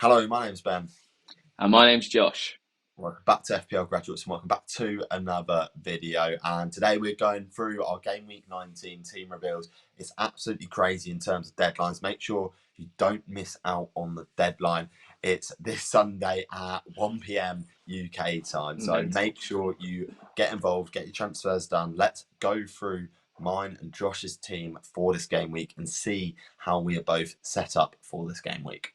Hello, my name's Ben. And my name's Josh. Welcome back to FPL Graduates and welcome back to another video. And today we're going through our Game Week 19 team reveals. It's absolutely crazy in terms of deadlines. Make sure you don't miss out on the deadline. It's this Sunday at 1 p.m. UK time. So Mental. make sure you get involved, get your transfers done. Let's go through mine and Josh's team for this game week and see how we are both set up for this game week.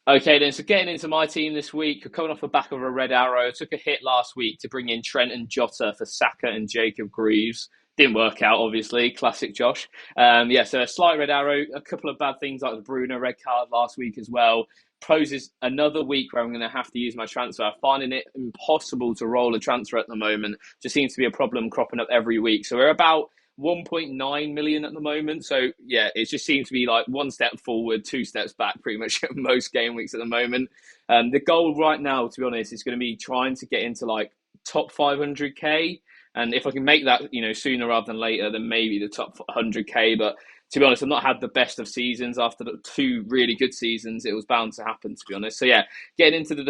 Okay, then, so getting into my team this week, we're coming off the back of a red arrow. Took a hit last week to bring in Trent and Jota for Saka and Jacob Greaves. Didn't work out, obviously. Classic Josh. So a slight red arrow, a couple of bad things like the Bruno red card last week as well. Poses another week where I'm going to have to use my transfer. Finding it impossible to roll a transfer at the moment. Just seems to be a problem cropping up every week. So we're about 1.9 million at the moment. So yeah, it just seems to be like one step forward, two steps back pretty much most game weeks at the moment. The goal right now, to be honest, is going to be trying to get into like top 500k. And if I can make that, sooner rather than later, then maybe the top 100k. But to be honest, I've not had the best of seasons after the two really good seasons. It was bound to happen, to be honest. So yeah, getting into the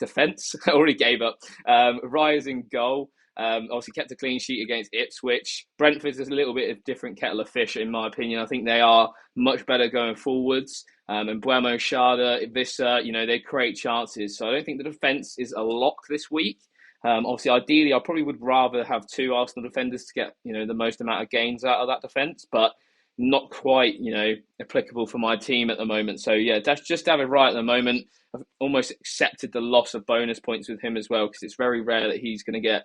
defense. I already gave up. Rising goal. Obviously kept a clean sheet against Ipswich. Brentford's is a little bit of different kettle of fish, in my opinion. I think they are much better going forwards. And Buemo, Shada, Visser, they create chances. So I don't think the defence is a lock this week. Obviously, ideally, I probably would rather have two Arsenal defenders to get, the most amount of gains out of that defence. But not quite, applicable for my team at the moment. So yeah, that's just David Wright at the moment. I've almost accepted the loss of bonus points with him as well because it's very rare that he's going to get,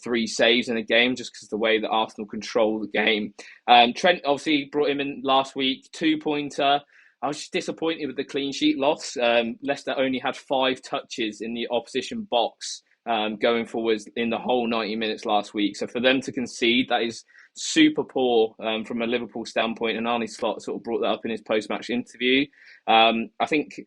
three saves in a game just because of the way that Arsenal control the game. Trent obviously brought him in last week, 2-pointer. I was just disappointed with the clean sheet loss. Leicester only had 5 touches in the opposition box going forwards in the whole 90 minutes last week. So for them to concede, that is super poor from a Liverpool standpoint. And Arne Slot sort of brought that up in his post-match interview. I think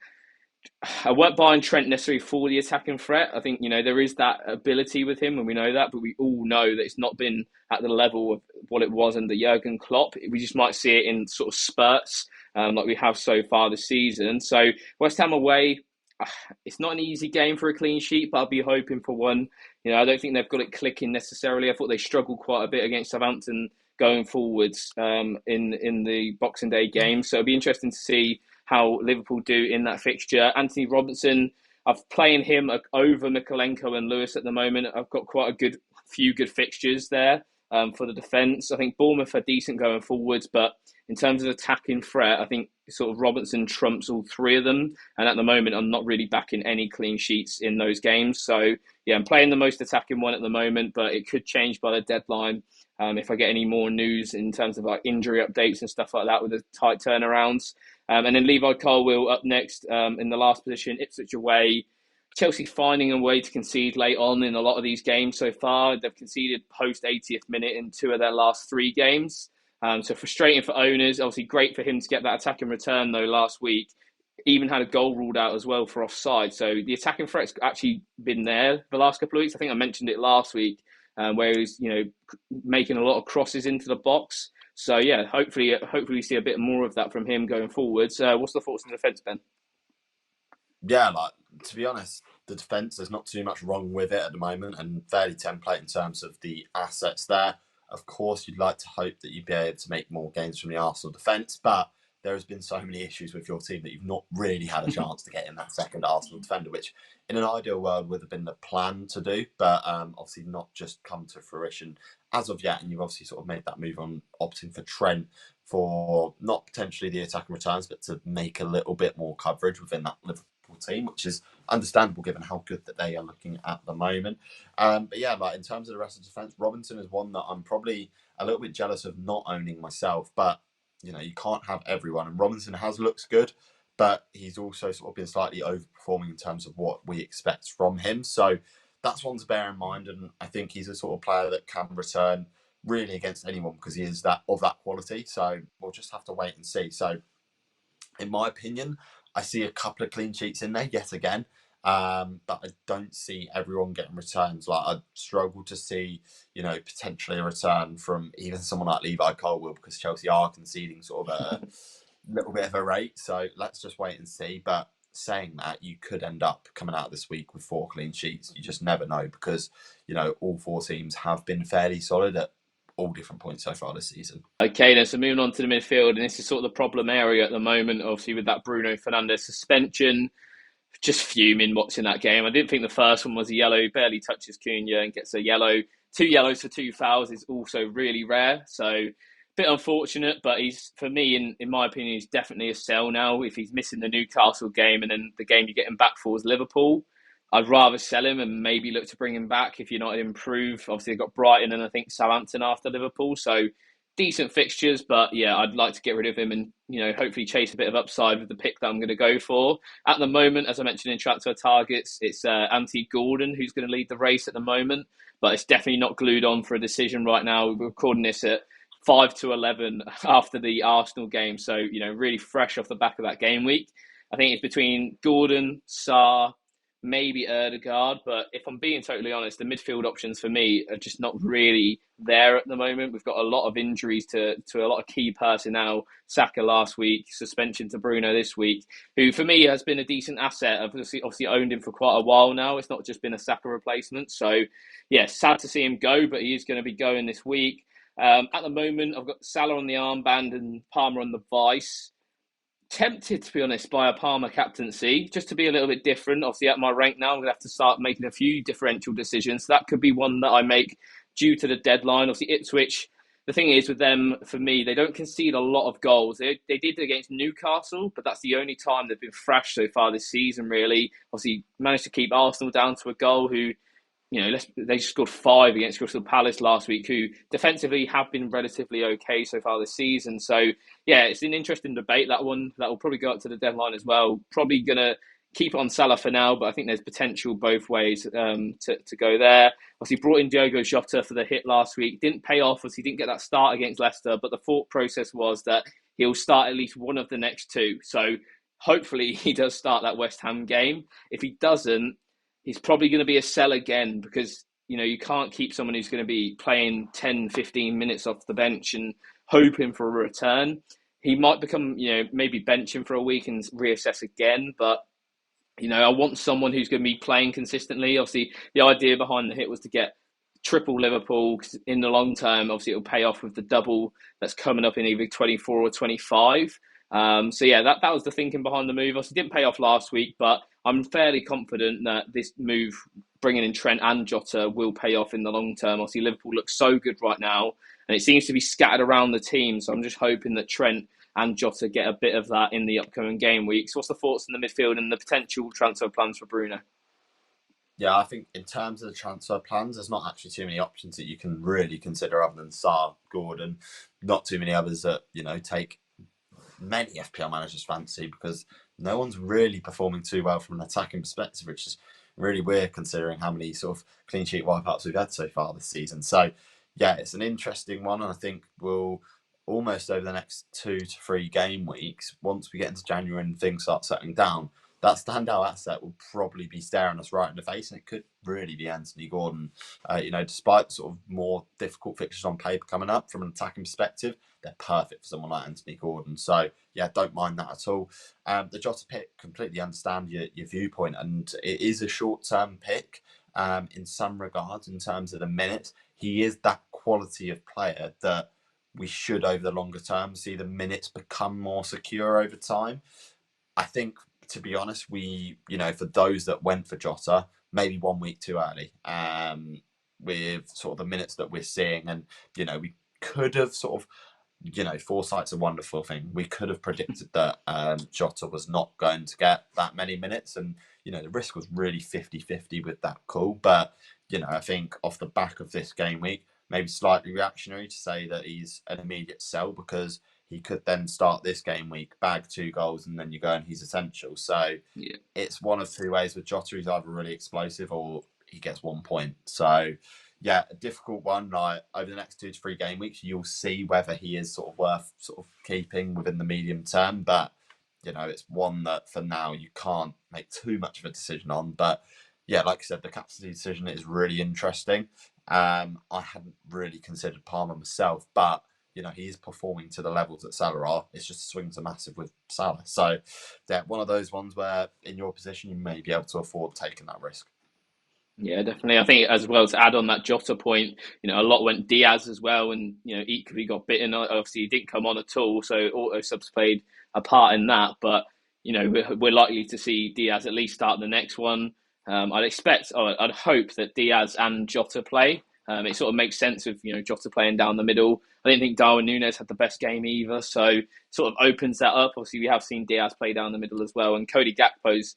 I weren't buying Trent necessarily for the attacking threat. I think, there is that ability with him and we know that, but we all know that it's not been at the level of what it was under Jurgen Klopp. We just might see it in sort of spurts like we have so far this season. So West Ham away, it's not an easy game for a clean sheet, but I'll be hoping for one. I don't think they've got it clicking necessarily. I thought they struggled quite a bit against Southampton going forwards in the Boxing Day game. So it'll be interesting to see how Liverpool do in that fixture. Anthony Robinson, I'm playing him over Mikalenko and Lewis at the moment. I've got quite a few good fixtures there for the defence. I think Bournemouth are decent going forwards, but in terms of attacking threat, I think sort of Robinson trumps all three of them. And at the moment, I'm not really backing any clean sheets in those games. So yeah, I'm playing the most attacking one at the moment, but it could change by the deadline. If I get any more news in terms of like injury updates and stuff like that with the tight turnarounds. And then Levi Colwill up next in the last position, Ipswich away. Chelsea finding a way to concede late on in a lot of these games so far. They've conceded post 80th minute in 2 of their last 3 games. So frustrating for owners. Obviously great for him to get that attacking return though last week. Even had a goal ruled out as well for offside. So the attacking threat's actually been there the last couple of weeks. I think I mentioned it last week where he's making a lot of crosses into the box. So yeah, hopefully we see a bit more of that from him going forwards. What's the thoughts on the defence, Ben? Yeah, like to be honest, the defence, there's not too much wrong with it at the moment and fairly template in terms of the assets there. Of course, you'd like to hope that you'd be able to make more gains from the Arsenal defence, but there has been so many issues with your team that you've not really had a chance to get in that second Arsenal defender, which in an ideal world would have been the plan to do, but obviously not just come to fruition as of yet. And you've obviously sort of made that move on opting for Trent for not potentially the attacking returns, but to make a little bit more coverage within that Liverpool team, which is understandable given how good that they are looking at the moment. But yeah, like in terms of the rest of the defence, Robinson is one that I'm probably a little bit jealous of not owning myself, but you can't have everyone. And Robinson has looked good, but he's also sort of been slightly overperforming in terms of what we expect from him. So that's one to bear in mind. And I think he's a sort of player that can return really against anyone because he is that quality. So we'll just have to wait and see. So in my opinion, I see a couple of clean sheets in there yet again. But I don't see everyone getting returns. Like I struggle to see, potentially a return from even someone like Levi Colwill because Chelsea are conceding sort of a little bit of a rate. So let's just wait and see. But saying that, you could end up coming out this week with 4 clean sheets. You just never know because, all 4 teams have been fairly solid at all different points so far this season. Okay, then so moving on to the midfield, and this is sort of the problem area at the moment, obviously with that Bruno Fernandes suspension. Just fuming watching that game. I didn't think the first one was a yellow. He barely touches Cunha and gets a yellow. 2 yellows for 2 fouls is also really rare. So a bit unfortunate, but he's, for me, in my opinion, he's definitely a sell now. If he's missing the Newcastle game and then the game you get him back for is Liverpool, I'd rather sell him and maybe look to bring him back if you're not improve. Obviously, they've got Brighton and I think Southampton after Liverpool. So decent fixtures, but yeah, I'd like to get rid of him and, hopefully chase a bit of upside with the pick that I'm going to go for. At the moment, as I mentioned in transfer targets, it's Anthony Gordon who's going to lead the race at the moment, but it's definitely not glued on for a decision right now. We're recording this at 5 to 11 after the Arsenal game, so, really fresh off the back of that game week. I think it's between Gordon, Sarr, maybe Erdegaard, but if I'm being totally honest, the midfield options for me are just not really there at the moment. We've got a lot of injuries to a lot of key personnel. Saka last week, suspension to Bruno this week, who for me has been a decent asset. I've obviously owned him for quite a while now. It's not just been a Saka replacement. So, yeah, sad to see him go, but he is going to be going this week. At the moment, I've got Salah on the armband and Palmer on the vice. Tempted, to be honest, by a Palmer captaincy, just to be a little bit different. Obviously, at my rank now, I'm going to have to start making a few differential decisions. That could be one that I make due to the deadline. Obviously, Ipswich, the thing is with them, for me, they don't concede a lot of goals. They did against Newcastle, but that's the only time they've been thrashed so far this season, really. Obviously, managed to keep Arsenal down to a goal, who they scored 5 against Crystal Palace last week, who defensively have been relatively okay so far this season. So, yeah, it's an interesting debate, that one. That will probably go up to the deadline as well. Probably going to keep it on Salah for now, but I think there's potential both ways to go there. Obviously, brought in Diogo Jota for the hit last week. Didn't pay off. Obviously, didn't get that start against Leicester, but the thought process was that he'll start at least one of the next 2. So, hopefully, he does start that West Ham game. If he doesn't, he's probably going to be a sell again because, you can't keep someone who's going to be playing 10, 15 minutes off the bench and hoping for a return. He might become, maybe bench him for a week and reassess again. But, I want someone who's going to be playing consistently. Obviously, the idea behind the hit was to get triple Liverpool in the long term. Obviously, it'll pay off with the double that's coming up in either 24 or 25. So yeah, that was the thinking behind the move. Obviously, didn't pay off last week, but I'm fairly confident that this move, bringing in Trent and Jota, will pay off in the long term. Obviously, Liverpool looks so good right now, and it seems to be scattered around the team. So I'm just hoping that Trent and Jota get a bit of that in the upcoming game weeks. What's the thoughts in the midfield and the potential transfer plans for Bruno? Yeah, I think in terms of the transfer plans, there's not actually too many options that you can really consider other than Sarr, Gordon. Not too many others that, take many FPL managers fancy because no one's really performing too well from an attacking perspective, which is really weird considering how many sort of clean sheet wipeouts we've had so far this season. So, yeah, it's an interesting one, and I think we'll almost over the next 2 to 3 game weeks, once we get into January and things start settling down, that standout asset will probably be staring us right in the face, and it could really be Anthony Gordon. Despite sort of more difficult fixtures on paper coming up from an attacking perspective, they're perfect for someone like Anthony Gordon. So, yeah, don't mind that at all. The Jota pick, completely understand your viewpoint, and it is a short-term pick in some regards in terms of the minutes. He is that quality of player that we should, over the longer term, see the minutes become more secure over time. I think, to be honest, we, for those that went for Jota, maybe 1 week too early with sort of the minutes that we're seeing. And, we could have sort of, foresight's a wonderful thing. We could have predicted that Jota was not going to get that many minutes. And, the risk was really 50-50 with that call. But, I think off the back of this game week, maybe slightly reactionary to say that he's an immediate sell because he could then start this game week, bag 2 goals, and then you go and he's essential. So yeah, it's one of 2 ways with Jota. He's either really explosive or he gets 1 point. So yeah, a difficult one. Like over the next 2 to 3 game weeks, you'll see whether he is sort of worth sort of keeping within the medium term. But it's one that for now you can't make too much of a decision on. But yeah, like I said, the captaincy decision is really interesting. I hadn't really considered Palmer myself, but he is performing to the levels that Salah are. It's just swings are massive with Salah. So, yeah, one of those ones where in your position you may be able to afford taking that risk. Yeah, definitely. I think as well to add on that Jota point, a lot went Diaz as well, and equally got bitten. Obviously, he didn't come on at all, so auto subs played a part in that. But we're likely to see Diaz at least start the next one. I'd hope that Diaz and Jota play. It sort of makes sense with Jota playing down the middle. I didn't think Darwin Núñez had the best game either, so sort of opens that up. Obviously, we have seen Diaz play down the middle as well, and Cody Gakpo's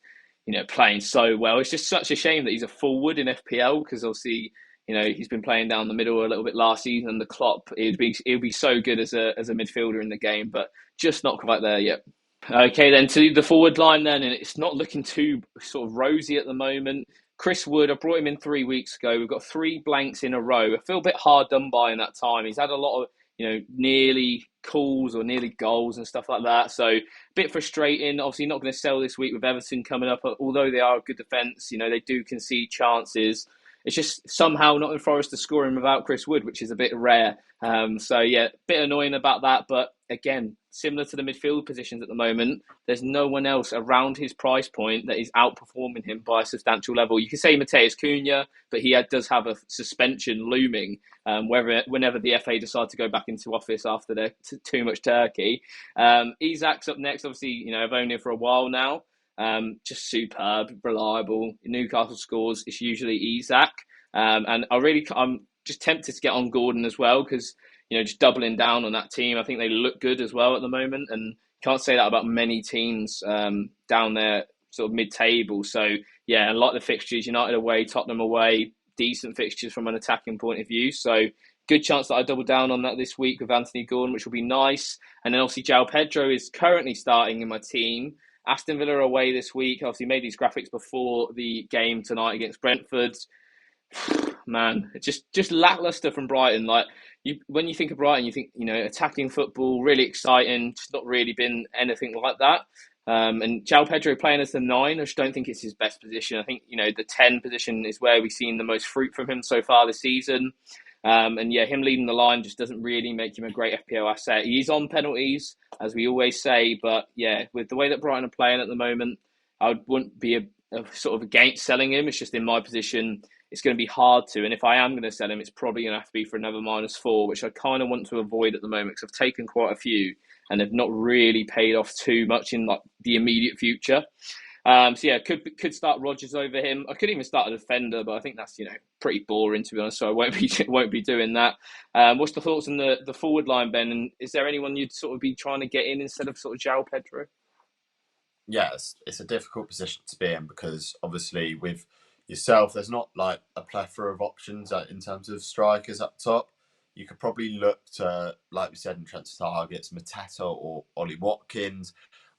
playing so well. It's just such a shame that he's a forward in FPL because obviously, he's been playing down the middle a little bit last season. And the Klopp, it'd be so good as a midfielder in the game, but just not quite there yet. Okay, then to the forward line then, and it's not looking too sort of rosy at the moment. Chris Wood, I brought him in 3 weeks ago. We've got 3 blanks in a row. I feel a bit hard done by in that time. He's had a lot of, nearly calls or nearly goals and stuff like that. So a bit frustrating. Obviously not going to sell this week with Everton coming up. Although they are a good defence, they do concede chances. It's just somehow Nottingham Forest are scoring without Chris Wood, which is a bit rare. So yeah, a bit annoying about that. But again, similar to the midfield positions at the moment, there's no one else around his price point that is outperforming him by a substantial level. You can say Mateus Cunha, but he does have a suspension looming whenever the FA decide to go back into office after their too much turkey. Isak's up next. Obviously, I've owned him for a while now. Just superb, reliable. Newcastle scores, it's usually Isak. And I'm just tempted to get on Gordon as well because, just doubling down on that team. I think they look good as well at the moment, and can't say that about many teams down there, sort of mid-table. So, yeah, and like the fixtures, United away, Tottenham away, decent fixtures from an attacking point of view. So, good chance that I double down on that this week with Anthony Gordon, which will be nice. And then obviously, João Pedro is currently starting in my team. Aston Villa away this week. Obviously, made these graphics before the game tonight against Brentford. Man, it's just lackluster from Brighton. Like when you think of Brighton, you think attacking football, really exciting. Just not really been anything like that. And João Pedro playing as the 9, I just don't think it's his best position. I think the 10 position is where we've seen the most fruit from him so far this season. And yeah, him leading the line just doesn't really make him a great FPL asset. He's on penalties, as we always say, but yeah, with the way that Brighton are playing at the moment, I wouldn't be a sort of against selling him. It's just in my position, it's going to be hard to. And if I am going to sell him, it's probably going to have to be for another -4, which I kind of want to avoid at the moment because I've taken quite a few and they've not really paid off too much in like the immediate future. So yeah, could start Rodgers over him. I could even start a defender, but I think that's pretty boring to be honest. So I won't be doing that. What's the thoughts on the forward line, Ben? And is there anyone you'd sort of be trying to get in instead of sort of João Pedro? Yeah, it's a difficult position to be in because obviously with yourself, there's not like a plethora of options in terms of strikers up top. You could probably look to, like we said in transfer targets, Mateta or Ollie Watkins,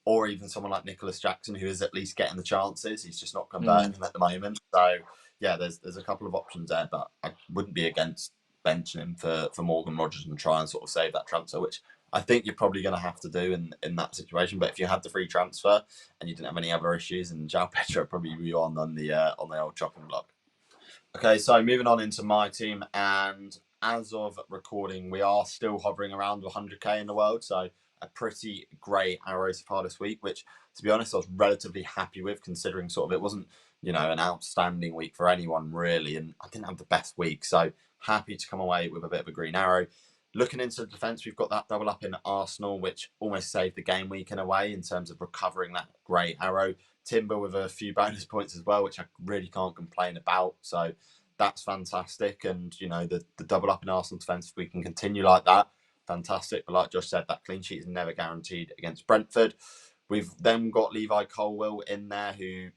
or even someone like Nicholas Jackson, who is at least getting the chances. He's just not converting them at the moment. So yeah, there's a couple of options there, but I wouldn't be against benching him for Morgan Rodgers and try and sort of save that transfer, which I think you're probably going to have to do in that situation. But if you had the free transfer and you didn't have any other issues, and João Pedro probably be on the old chopping block. Okay, so moving on into my team, and as of recording, we are still hovering around 100k in the world. So a pretty great arrow so far this week, which to be honest, I was relatively happy with considering sort of it wasn't, an outstanding week for anyone really. And I didn't have the best week. So happy to come away with a bit of a green arrow. Looking into the defence, we've got that double up in Arsenal, which almost saved the game week in a way in terms of recovering that great arrow. Timber with a few bonus points as well, which I really can't complain about. So that's fantastic. And, the double up in Arsenal defence, if we can continue like that, fantastic. But like Josh said, that clean sheet is never guaranteed against Brentford. We've then got Levi Colwill in there who,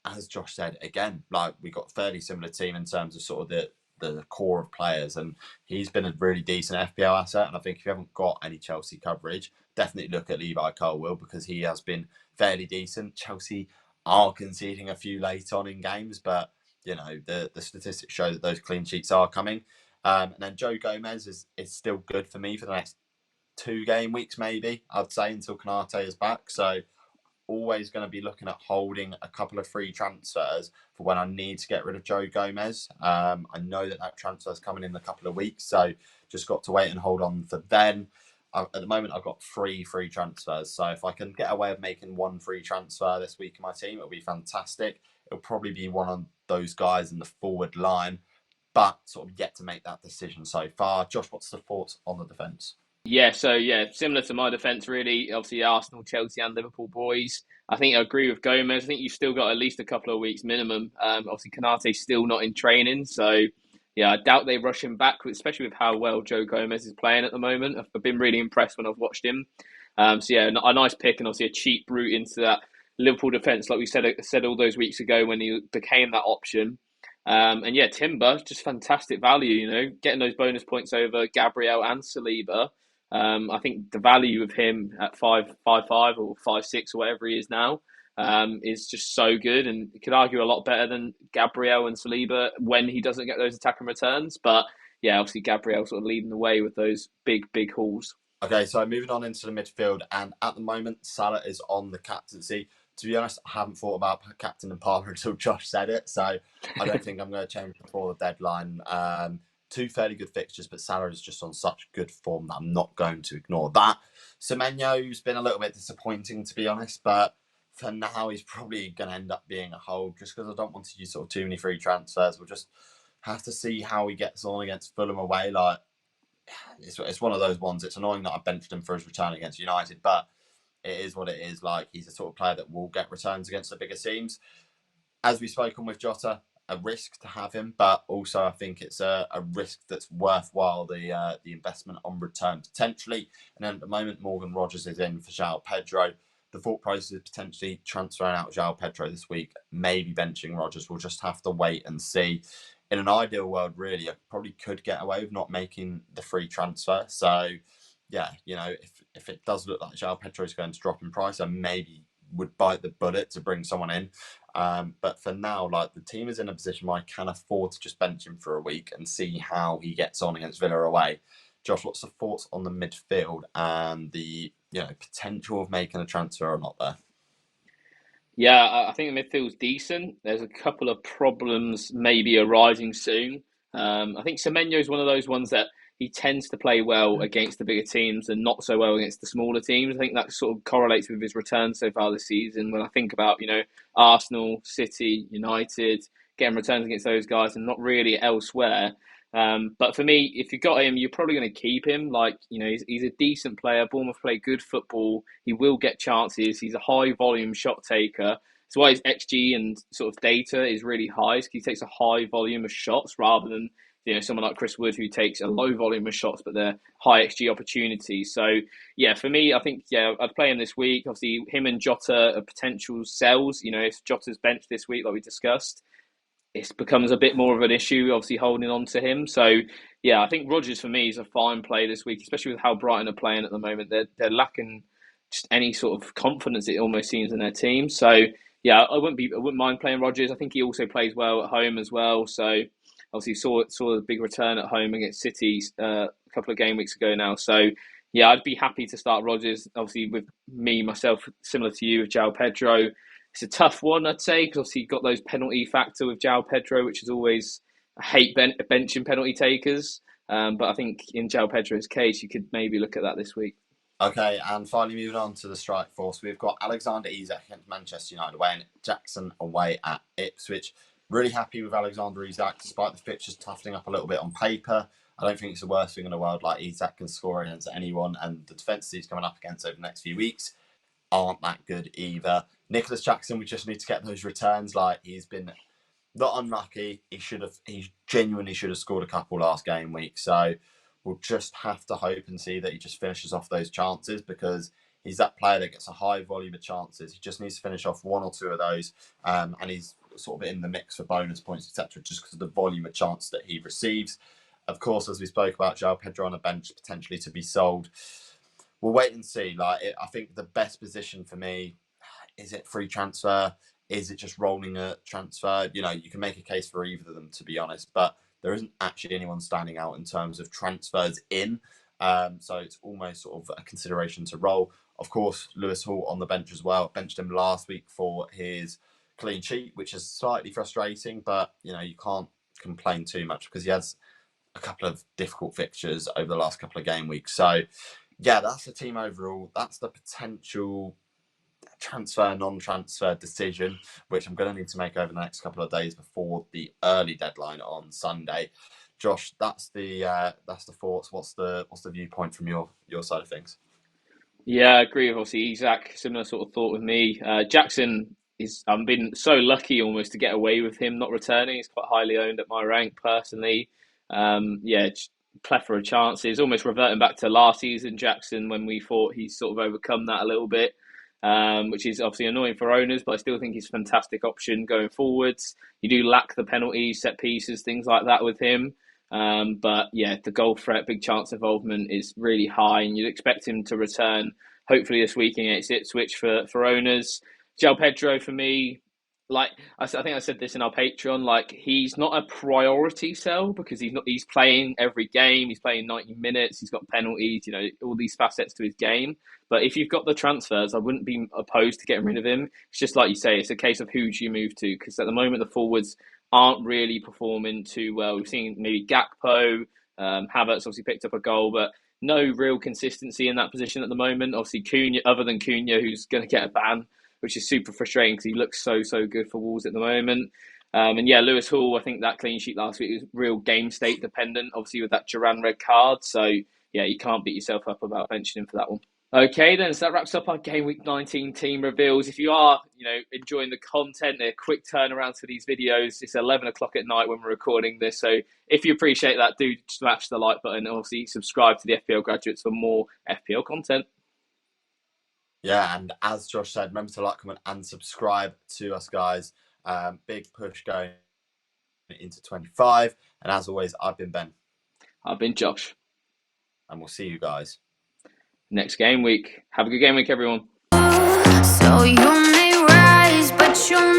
as Josh said, again, like we got a fairly similar team in terms of sort of the core of players, and he's been a really decent FPL asset. And I think if you haven't got any Chelsea coverage, definitely look at Levi Colwill because he has been fairly decent. Chelsea are conceding a few late on in games, but the statistics show that those clean sheets are coming. And then Joe Gomez is still good for me for the next 2 game weeks, maybe I'd say, until Kanate is back. So always going to be looking at holding a couple of free transfers for when I need to get rid of Joe Gomez. I know that transfer is coming in a couple of weeks, so just got to wait and hold on for then. At the moment, I've got 3 free transfers. So if I can get away with making 1 free transfer this week in my team, it'll be fantastic. It'll probably be one of those guys in the forward line, but sort of yet to make that decision so far. Josh, what's the thoughts on the defence? Yeah, so yeah, similar to my defence, really. Obviously, Arsenal, Chelsea, and Liverpool boys. I think I agree with Gomez. I think you've still got at least a couple of weeks minimum. Obviously, Konate's still not in training, so yeah, I doubt they rush him back, especially with how well Joe Gomez is playing at the moment. I've been really impressed when I've watched him. So yeah, a nice pick and obviously a cheap route into that Liverpool defence, like we said all those weeks ago when he became that option. And yeah, Timber, just fantastic value, getting those bonus points over Gabriel and Saliba. I think the value of him at 5.55 or 5.6 or whatever he is now is just so good, and you could argue a lot better than Gabriel and Saliba when he doesn't get those attack and returns. But yeah, obviously Gabriel sort of leading the way with those big hauls. Okay, so moving on into the midfield, and at the moment, Salah is on the captaincy. To be honest, I haven't thought about captain and Palmer until Josh said it, so I don't think I'm going to change before the deadline. 2 fairly good fixtures, but Salah is just on such good form that I'm not going to ignore that. Semenyo's been a little bit disappointing, to be honest, but for now, he's probably going to end up being a hold just because I don't want to use sort of too many free transfers. We'll just have to see how he gets on against Fulham away. Like, it's one of those ones. It's annoying that I benched him for his return against United, but it is what it is. Like, he's the sort of player that will get returns against the bigger teams. As we've spoken with Jota, a risk to have him, but also I think it's a risk that's worthwhile, the investment on return potentially. And then at the moment, Morgan Rogers is in for João Pedro. The thought process is potentially transferring out João Pedro this week, maybe benching Rogers. We'll just have to wait and see. In an ideal world, really, I probably could get away with not making the free transfer. So, yeah, if it does look like João Pedro is going to drop in price, I maybe would bite the bullet to bring someone in. But for now, like, the team is in a position where I can afford to just bench him for a week and see how he gets on against Villa away. Josh, what's the thoughts on the midfield and the potential of making a transfer or not there? Yeah, I think the midfield's decent. There's a couple of problems maybe arising soon. I think Semenyo is one of those ones that he tends to play well against the bigger teams and not so well against the smaller teams. I think that sort of correlates with his return so far this season. When I think about, Arsenal, City, United, getting returns against those guys and not really elsewhere. But for me, if you got him, you're probably going to keep him. Like, he's a decent player. Bournemouth play good football. He will get chances. He's a high volume shot taker. That's why his XG and sort of data is really high. He takes a high volume of shots rather than someone like Chris Wood who takes a low volume of shots, but they're high XG opportunities. So yeah, for me, I think I'd play him this week. Obviously, him and Jota are potential sells. If Jota's benched this week, like we discussed, it becomes a bit more of an issue, obviously, holding on to him. So, yeah, I think Rodgers, for me, is a fine play this week, especially with how Brighton are playing at the moment. They're lacking just any sort of confidence, it almost seems, in their team. So, yeah, I wouldn't mind playing Rodgers. I think he also plays well at home as well. So, obviously, saw a big return at home against City a couple of game weeks ago now. So, yeah, I'd be happy to start Rodgers. Obviously, with myself, similar to you, with João Pedro. It's a tough one, I'd say, because obviously you've got those penalty factor with João Pedro, which is always, I hate benching penalty takers. But I think in João Pedro's case, you could maybe look at that this week. Okay, and finally moving on to the strike force, we've got Alexander Isak against Manchester United away and Jackson away at Ipswich. Really happy with Alexander Isak, despite the fixtures toughening up a little bit on paper. I don't think it's the worst thing in the world. Like, Isak can score against anyone, and the defences he's coming up against over the next few weeks aren't that good either. Nicholas Jackson, we just need to get those returns. Like, he's been not unlucky. He genuinely should have scored a couple last game week. So we'll just have to hope and see that he just finishes off those chances, because he's that player that gets a high volume of chances. He just needs to finish off 1 or 2 of those, and he's sort of in the mix for bonus points, etc., just because of the volume of chance that he receives. Of course, as we spoke about, João Pedro on a bench potentially to be sold. We'll wait and see. I think the best position for me, is it free transfer? Is it just rolling a transfer? You can make a case for either of them, to be honest, but there isn't actually anyone standing out in terms of transfers in. So it's almost sort of a consideration to roll. Of course, Lewis Hall on the bench as well. Benched him last week for his clean sheet, which is slightly frustrating, but you can't complain too much because he has a couple of difficult fixtures over the last couple of game weeks. So yeah, that's the team overall. That's the potential transfer, non-transfer decision, which I'm going to need to make over the next couple of days before the early deadline on Sunday. Josh, that's the thoughts. What's the viewpoint from your side of things? Yeah, I agree with obviously Isaac. Similar sort of thought with me. Jackson is. I've been so lucky almost to get away with him not returning. He's quite highly owned at my rank personally. Yeah, plethora of chances. Almost reverting back to last season, Jackson, when we thought he's sort of overcome that a little bit, which is obviously annoying for owners. But I still think he's a fantastic option going forwards. You do lack the penalties, set pieces, things like that with him. But yeah, the goal threat, big chance involvement is really high, and you'd expect him to return hopefully this week against Ipswich for owners. João Pedro for me, like I think I said this in our Patreon, like he's not a priority sell because he's playing every game, he's playing 90 minutes, he's got penalties, all these facets to his game. But if you've got the transfers, I wouldn't be opposed to getting rid of him. It's just like you say, it's a case of who do you move to, because at the moment the forwards aren't really performing too well. We've seen maybe Gakpo, Havertz obviously picked up a goal, but no real consistency in that position at the moment. Obviously, Cunha, other than Cunha, who's going to get a ban, which is super frustrating because he looks so good for Wolves at the moment. And yeah, Lewis Hall, I think that clean sheet last week was real game state dependent, obviously with that Duran red card. So yeah, you can't beat yourself up about benching him for that one. Okay, then, so that wraps up our Game Week 19 team reveals. If you are, enjoying the content, a quick turnaround for these videos. It's 11 o'clock at night when we're recording this. So if you appreciate that, do smash the like button and obviously subscribe to the FPL Graduates for more FPL content. Yeah, and as Josh said, remember to like, comment, and subscribe to us, guys. Big push going into 25. And as always, I've been Ben. I've been Josh. And we'll see you guys next game week. Have a good game week, everyone. So you may rise, but you